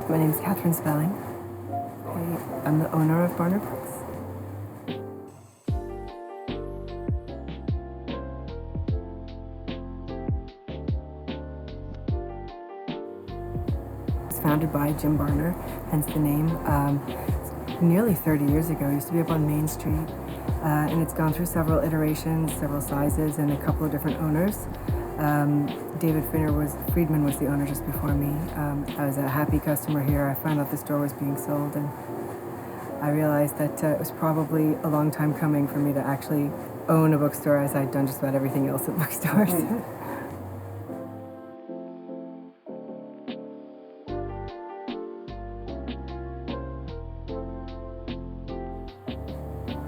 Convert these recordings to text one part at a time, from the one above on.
My name is Catherine Spelling. I'm the owner of Barber Books. It was founded by Jim Barner, hence the name. Nearly 30 years ago. It used to be up on Main Street, and it's gone through several iterations, several sizes, and a couple of different owners. David Friedman was the owner just before me. I was a happy customer here. I found out the store was being sold, and I realized that it was probably a long time coming for me to actually own a bookstore, as I'd done just about everything else at bookstores.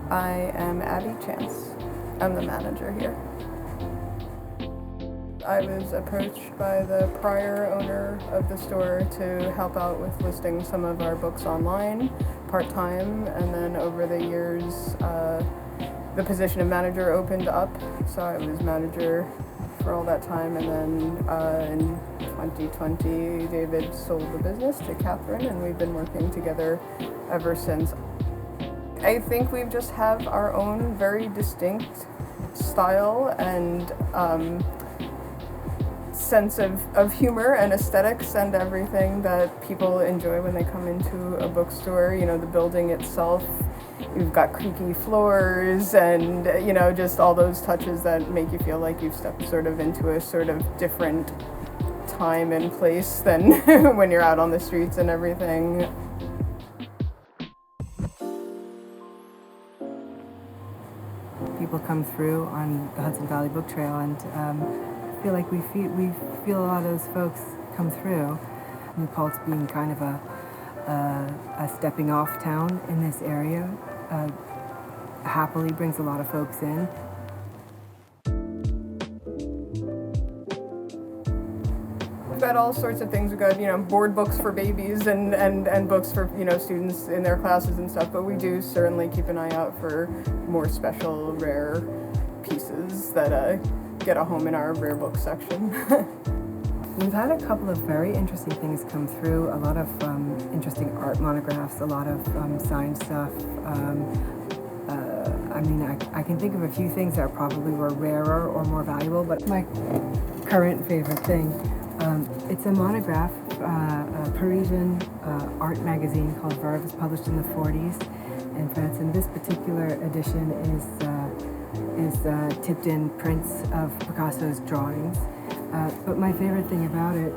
I am Abby Chance. I'm the manager here. I was approached by the prior owner of the store to help out with listing some of our books online part-time, and then over the years the position of manager opened up, so I was manager for all that time, and then in 2020 David sold the business to Catherine, and we've been working together ever since. I think we just have our own very distinct style and sense of humor and aesthetics and everything that people enjoy when they come into a bookstore. You know, the building itself, you've got creaky floors and, you know, just all those touches that make you feel like you've stepped sort of into a sort of different time and place than when you're out on the streets and everything. People come through on the Hudson Valley Book Trail, and I feel like we feel a lot of those folks come through. New Paltz being kind of a stepping off town in this area happily brings a lot of folks in. We've got all sorts of things. We've got, you know, board books for babies and books for, you know, students in their classes and stuff, but we do certainly keep an eye out for more special, rare pieces that get a home in our rare book section. We've had a couple of very interesting things come through, a lot of interesting art monographs, a lot of signed stuff. I mean, I can think of a few things that probably were rarer or more valuable, but my current favorite thing, it's a monograph, a Parisian art magazine called Verbs, published in the 40s in France, and this particular edition is tipped in prints of Picasso's drawings. But my favorite thing about it,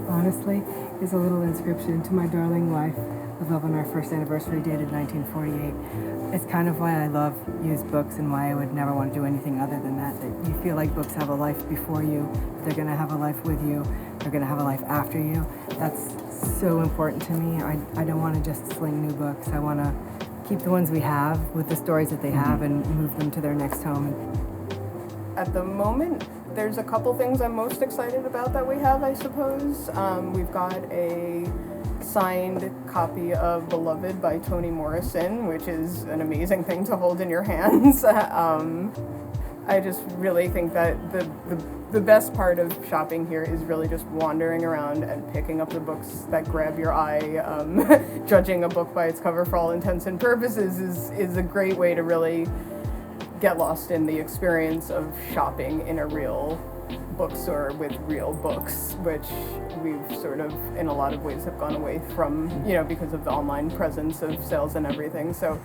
honestly, is a little inscription: "To my darling wife, of love on our first anniversary, dated 1948. It's kind of why I love used books and why I would never want to do anything other than that. That you feel like books have a life before you, they're going to have a life with you, they're going to have a life after you. That's so important to me. I don't want to just sling new books. I want to keep the ones we have with the stories that they have and move them to their next home. At the moment, there's a couple things I'm most excited about that we have, I suppose. We've got a signed copy of Beloved by Toni Morrison, which is an amazing thing to hold in your hands. I just really think that the best part of shopping here is really just wandering around and picking up the books that grab your eye. Judging a book by its cover for all intents and purposes is a great way to really get lost in the experience of shopping in a real bookstore with real books, which we've sort of, in a lot of ways, have gone away from, you know, because of the online presence of sales and everything. So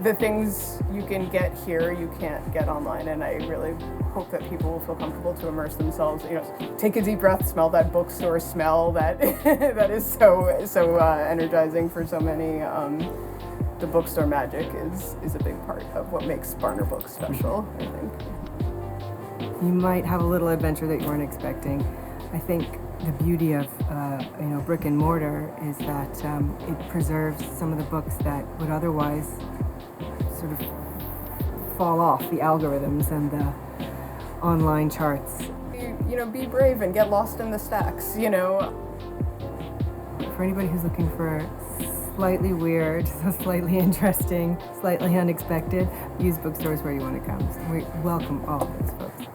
the things you can get here, you can't get online, and I really hope that people will feel comfortable to immerse themselves. You know, take a deep breath, smell that bookstore smell that that is so energizing for so many. The bookstore magic is a big part of what makes Barber Books special, I think. You might have a little adventure that you weren't expecting. I think the beauty of brick and mortar is that it preserves some of the books that would otherwise sort of fall off the algorithms and the online charts. You know, be brave and get lost in the stacks, you know. For anybody who's looking for slightly weird, slightly interesting, slightly unexpected, used bookstores where you want to come. We welcome all of those folks.